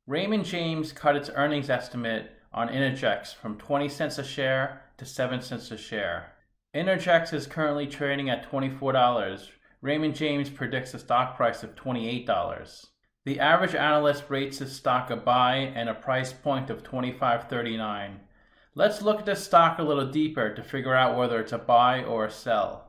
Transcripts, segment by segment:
Raymond James cut its earnings estimate on Innergex from 20 cents a share to 7 cents a share. Innergex is currently trading at $24. Raymond James predicts a stock price of $28. The average analyst rates this stock a buy and a price point of $25.39. Let's look at this stock a little deeper to figure out whether it's a buy or a sell.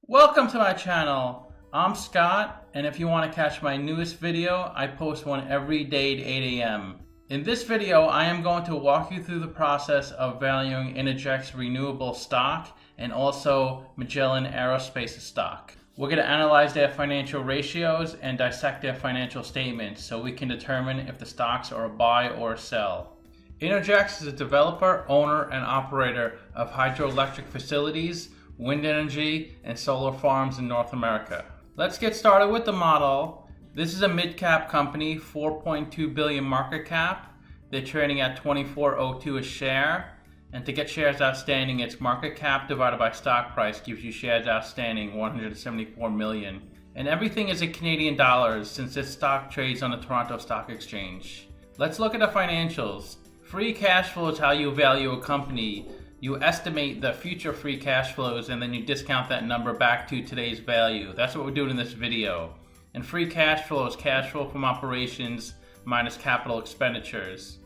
Welcome to my channel. I'm Scott, and if you want to catch my newest video, I post one every day at 8 a.m. In this video, I am going to walk you through the process of valuing Innergex renewable stock and also Magellan Aerospace stock. We're going to analyze their financial ratios and dissect their financial statements so we can determine if the stocks are a buy or a sell. Innergex is a developer, owner, and operator of hydroelectric facilities, wind energy, and solar farms in North America. Let's get started with the model. This is a mid-cap company, 4.2 billion market cap. They're trading at $24.02 a share. And to get shares outstanding, its market cap divided by stock price gives you shares outstanding, 174 million. And everything is in Canadian dollars since this stock trades on the Toronto Stock Exchange. Let's look at the financials. Free cash flow is how you value a company. You estimate the future free cash flows and then you discount that number back to today's value. That's what we're doing in this video. And free cash flow is cash flow from operations minus capital expenditures.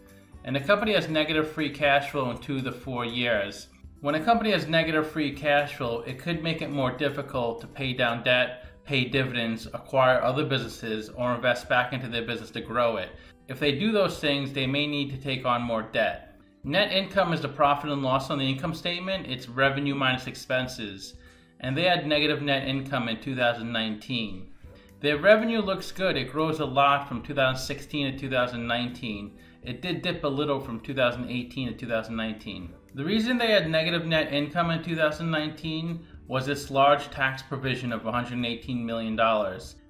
And the company has negative free cash flow in 2 to 4 years. When a company has negative free cash flow, it could make it more difficult to pay down debt, pay dividends, acquire other businesses, or invest back into their business to grow it. If they do those things, they may need to take on more debt. Net income is the profit and loss on the income statement. It's revenue minus expenses. And they had negative net income in 2019. Their revenue looks good. It grows a lot from 2016 to 2019. It did dip a little from 2018 to 2019. The reason they had negative net income in 2019 was this large tax provision of $118 million.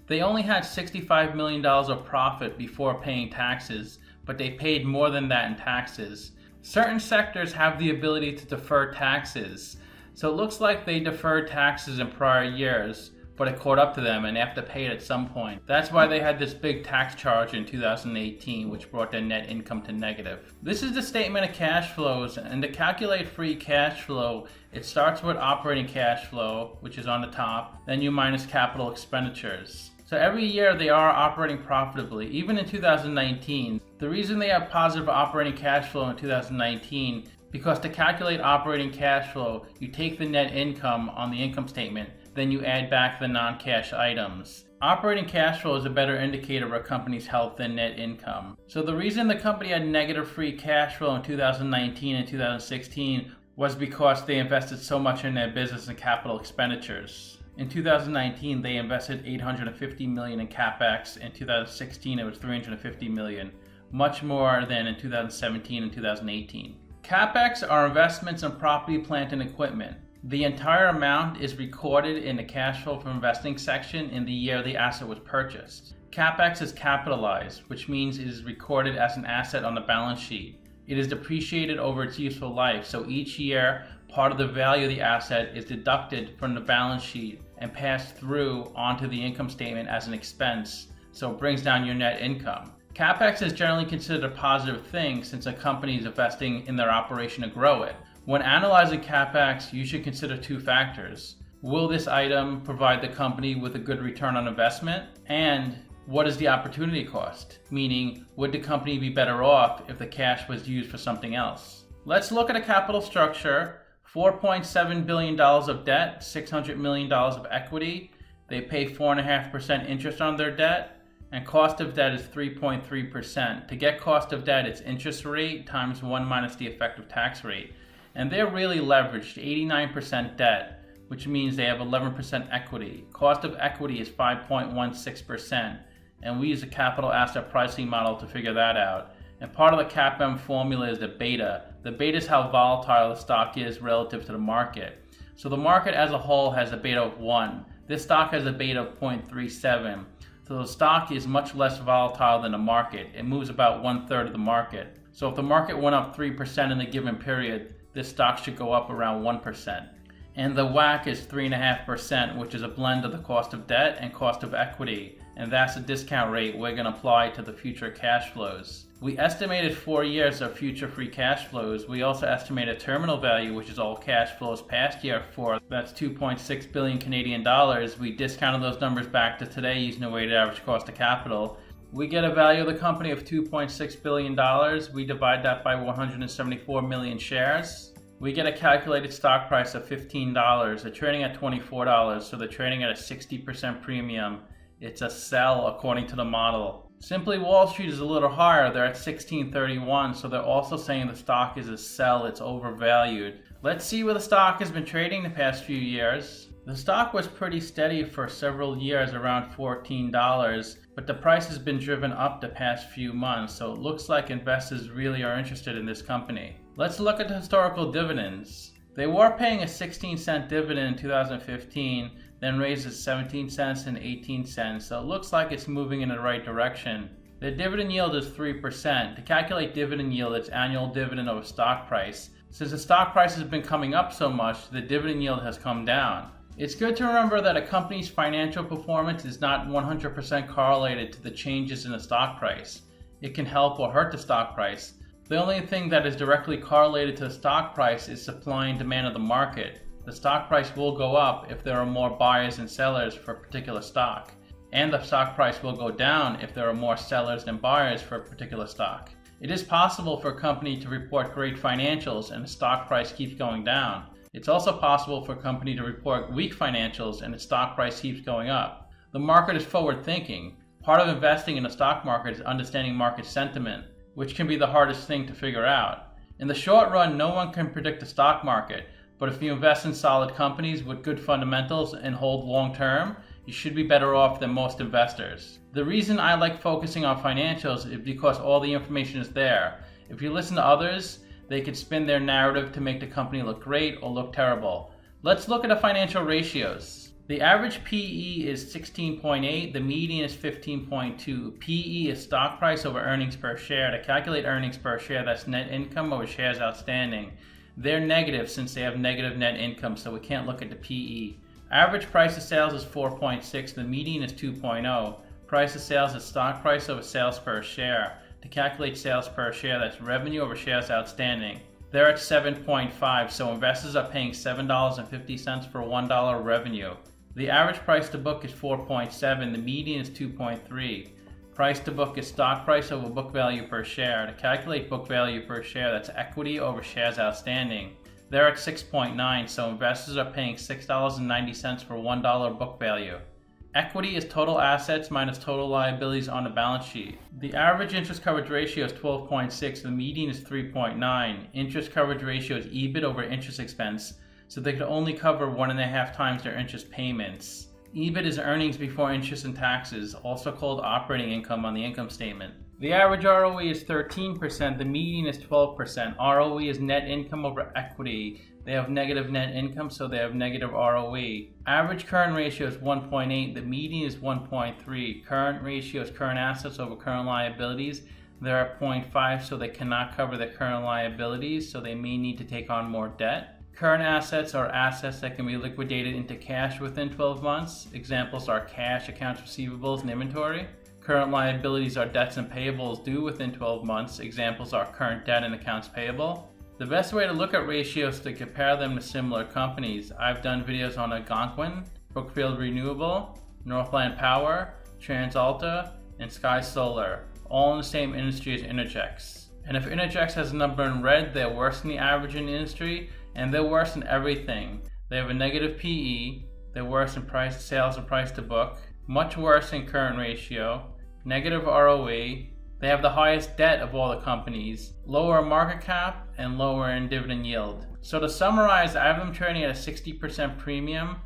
They only had $65 million of profit before paying taxes, but they paid more than that in taxes. Certain sectors have the ability to defer taxes, so it looks like they deferred taxes in prior years, but it caught up to them and they have to pay it at some point. That's why they had this big tax charge in 2018, which brought their net income to negative. This is the statement of cash flows, and to calculate free cash flow, it starts with operating cash flow, which is on the top, then you minus capital expenditures. So every year they are operating profitably, even in 2019. The reason they have positive operating cash flow in 2019, because to calculate operating cash flow, you take the net income on the income statement, then you add back the non-cash items. Operating cash flow is a better indicator of a company's health than net income. So the reason the company had negative free cash flow in 2019 and 2016 was because they invested so much in their business and capital expenditures. In 2019, they invested $850 million in CapEx. In 2016, it was $350 million, much more than in 2017 and 2018. CapEx are investments in property, plant, and equipment. The entire amount is recorded in the cash flow from investing section in the year the asset was purchased. CapEx is capitalized, which means it is recorded as an asset on the balance sheet. It is depreciated over its useful life, so each year, part of the value of the asset is deducted from the balance sheet and passed through onto the income statement as an expense, so it brings down your net income. CapEx is generally considered a positive thing since a company is investing in their operation to grow it. When analyzing CapEx, you should consider 2 factors. Will this item provide the company with a good return on investment? And what is the opportunity cost? Meaning, would the company be better off if the cash was used for something else? Let's look at a capital structure. $4.7 billion of debt, $600 million of equity. They pay 4.5% interest on their debt, and cost of debt is 3.3%. To get cost of debt, it's interest rate times 1 minus the effective tax rate. And they're really leveraged, 89% debt, which means they have 11% equity. Cost of equity is 5.16%, and we use a capital asset pricing model to figure that out. And part of the CAPM formula is the beta. The beta is how volatile the stock is relative to the market. So the market as a whole has a beta of 1. This stock has a beta of 0.37. So the stock is much less volatile than the market. It moves about 1/3 of the market. So if the market went up 3% in a given period, this stock should go up around 1%. And the WACC is 3.5%, which is a blend of the cost of debt and cost of equity. And that's the discount rate we're going to apply to the future cash flows. We estimated 4 years of future free cash flows. We also estimated terminal value, which is all cash flows past year 4. That's 2.6 billion Canadian dollars. We discounted those numbers back to today using a weighted average cost of capital. We get a value of the company of $2.6 billion. We divide that by 174 million shares. We get a calculated stock price of $15. They're trading at $24, so they're trading at a 60% premium. It's a sell according to the model. Simply Wall Street is a little higher. They're at $16.31, so they're also saying the stock is a sell. It's overvalued. Let's see where the stock has been trading the past few years. The stock was pretty steady for several years, around $14, but the price has been driven up the past few months, so it looks like investors really are interested in this company. Let's look at the historical dividends. They were paying a 16-cent dividend in 2015, then raised it 17 cents and 18 cents, so it looks like it's moving in the right direction. The dividend yield is 3%. To calculate dividend yield, it's annual dividend over stock price. Since the stock price has been coming up so much, the dividend yield has come down. It's good to remember that a company's financial performance is not 100% correlated to the changes in the stock price. It can help or hurt the stock price. The only thing that is directly correlated to the stock price is supply and demand of the market. The stock price will go up if there are more buyers and sellers for a particular stock. And the stock price will go down if there are more sellers than buyers for a particular stock. It is possible for a company to report great financials and the stock price keeps going down. It's also possible for a company to report weak financials and its stock price keeps going up. The market is forward thinking. Part of investing in the stock market is understanding market sentiment, which can be the hardest thing to figure out. In the short run, no one can predict the stock market, but if you invest in solid companies with good fundamentals and hold long term, you should be better off than most investors. The reason I like focusing on financials is because all the information is there. If you listen to others, they can spin their narrative to make the company look great or look terrible. Let's look at the financial ratios. The average PE is 16.8, the median is 15.2. PE is stock price over earnings per share. To calculate earnings per share, that's net income over shares outstanding. They're negative since they have negative net income, so we can't look at the PE. Average price of sales is 4.6, the median is 2.0. Price of sales is stock price over sales per share. To calculate sales per share, that's revenue over shares outstanding. They're at 7.5, so investors are paying $7.50 for $1 revenue. The average price to book is 4.7, the median is 2.3. Price to book is stock price over book value per share. To calculate book value per share, that's equity over shares outstanding. They're at 6.9, so investors are paying $6.90 for $1 book value. Equity is total assets minus total liabilities on the balance sheet. The average interest coverage ratio is 12.6, the median is 3.9. Interest coverage ratio is EBIT over interest expense, so they could only cover 1.5 times their interest payments. EBIT is earnings before interest and taxes, also called operating income on the income statement. The average ROE is 13%, the median is 12%. ROE is net income over equity. They have negative net income, so they have negative ROE. Average current ratio is 1.8, the median is 1.3. Current ratio is current assets over current liabilities. They're at 0.5, so they cannot cover their current liabilities, so they may need to take on more debt. Current assets are assets that can be liquidated into cash within 12 months. Examples are cash, accounts receivables, and inventory. Current liabilities are debts and payables due within 12 months. Examples are current debt and accounts payable. The best way to look at ratios is to compare them to similar companies. I've done videos on Algonquin, Brookfield Renewable, Northland Power, TransAlta, and Sky Solar, all in the same industry as Innergex. And if Innergex has a number in red, they're worse than the average in the industry, and they're worse in everything. They have a negative PE, they're worse in price to sales and price to book, much worse in current ratio, negative ROE, they have the highest debt of all the companies, lower market cap, and lower in dividend yield. So to summarize, I have them trading at a 60% premium,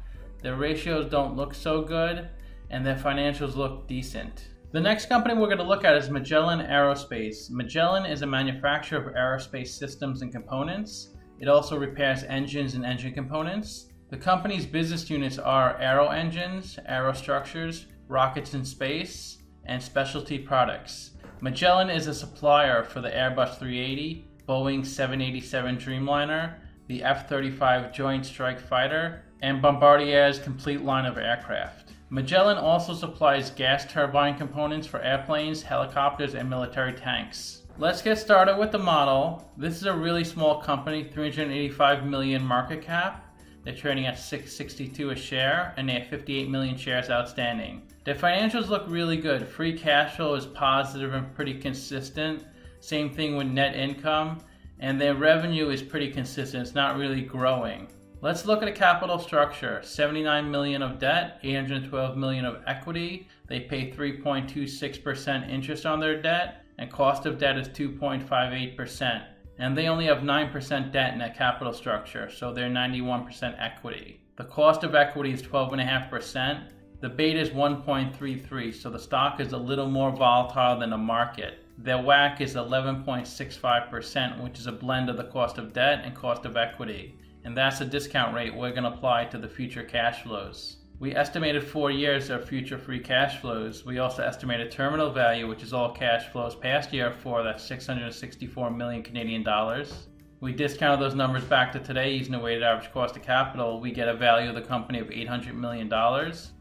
their ratios don't look so good, and their financials look decent. The next company we're going to look at is Magellan Aerospace. Magellan is a manufacturer of aerospace systems and components. It also repairs engines and engine components. The company's business units are aero engines, aerostructures, rockets in space, and specialty products. Magellan is a supplier for the Airbus 380, Boeing 787 Dreamliner, the F-35 Joint Strike Fighter, and Bombardier's complete line of aircraft. Magellan also supplies gas turbine components for airplanes, helicopters, and military tanks. Let's get started with the model. This is a really small company, 385 million market cap. They're trading at $6.62 a share, and they have 58 million shares outstanding. Their financials look really good. Free cash flow is positive and pretty consistent. Same thing with net income. And their revenue is pretty consistent. It's not really growing. Let's look at the capital structure. 79 million of debt, 812 million of equity. They pay 3.26% interest on their debt, and cost of debt is 2.58%. And they only have 9% debt in that capital structure, so they're 91% equity. The cost of equity is 12.5%. The beta is 1.33, so the stock is a little more volatile than the market. Their WACC is 11.65%, which is a blend of the cost of debt and cost of equity. And that's the discount rate we're going to apply to the future cash flows. We estimated 4 years of future free cash flows. We also estimated terminal value, which is all cash flows past year 4, that's 664 million Canadian dollars. We discounted those numbers back to today using the weighted average cost of capital. We get a value of the company of $800 million.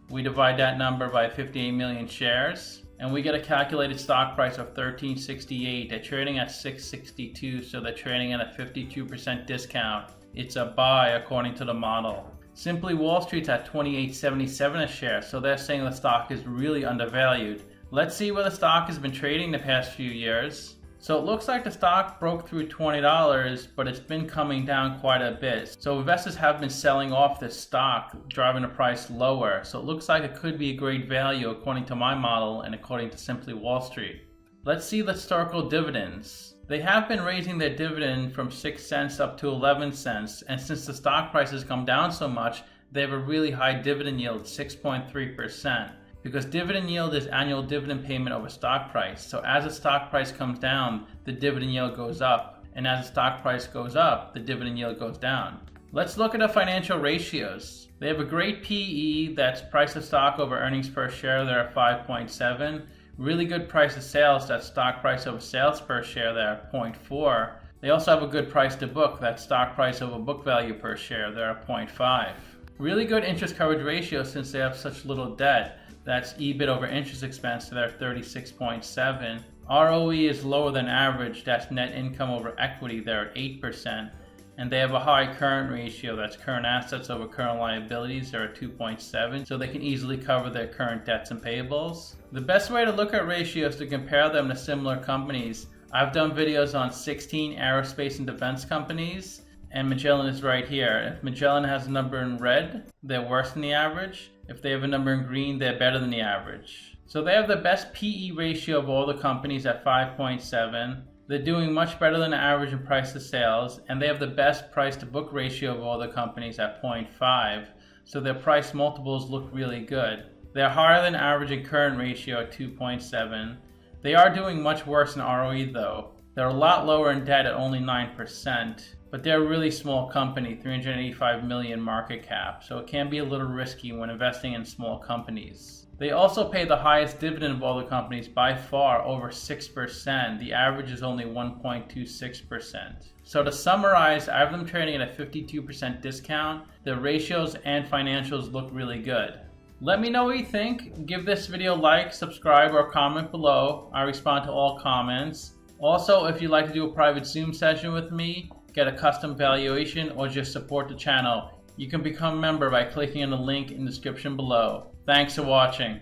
We divide that number by 58 million shares, and we get a calculated stock price of $13.68. They're trading at $6.62, so they're trading at a 52% discount. It's a buy according to the model. Simply Wall Street's at $28.77 a share, so they're saying the stock is really undervalued. Let's see where the stock has been trading the past few years. So it looks like the stock broke through $20, but it's been coming down quite a bit. So investors have been selling off this stock, driving the price lower. So it looks like it could be a great value according to my model and according to Simply Wall Street. Let's see the historical dividends. They have been raising their dividend from 6 cents up to 11 cents, and since the stock price has come down so much, they have a really high dividend yield, 6.3%. Because dividend yield is annual dividend payment over stock price. So as the stock price comes down, the dividend yield goes up. And as the stock price goes up, the dividend yield goes down. Let's look at the financial ratios. They have a great PE, that's price of stock over earnings per share, they're at 5.7. Really good price of sales, that's stock price over sales per share, they're at 0.4. They also have a good price to book, that's stock price over book value per share, they're at 0.5. Really good interest coverage ratio since they have such little debt. That's EBIT over interest expense, so they're at 36.7. ROE is lower than average, that's net income over equity, they're at 8%. And they have a high current ratio, that's current assets over current liabilities, they're at 2.7, so they can easily cover their current debts and payables. The best way to look at ratios is to compare them to similar companies. I've done videos on 16 aerospace and defense companies, and Magellan is right here. If Magellan has a number in red, they're worse than the average. If they have a number in green, they're better than the average. So they have the best PE ratio of all the companies at 5.7. They're doing much better than the average in price to sales, and they have the best price to book ratio of all the companies at 0.5. So their price multiples look really good. They're higher than average in current ratio at 2.7. They are doing much worse in ROE though. They're a lot lower in debt at only 9, but they're a really small company, 385 million market cap, so it can be a little risky when investing in small companies. They also pay the highest dividend of all the companies by far, over 6%. The average is only 1.26%. So to summarize, I have them trading at a 52% discount. The ratios and financials look really good. Let me know what you think. Give this video a like, subscribe, or comment below. I respond to all comments. Also, if you'd like to do a private Zoom session with me, get a custom valuation, or just support the channel, you can become a member by clicking on the link in the description below. Thanks for watching.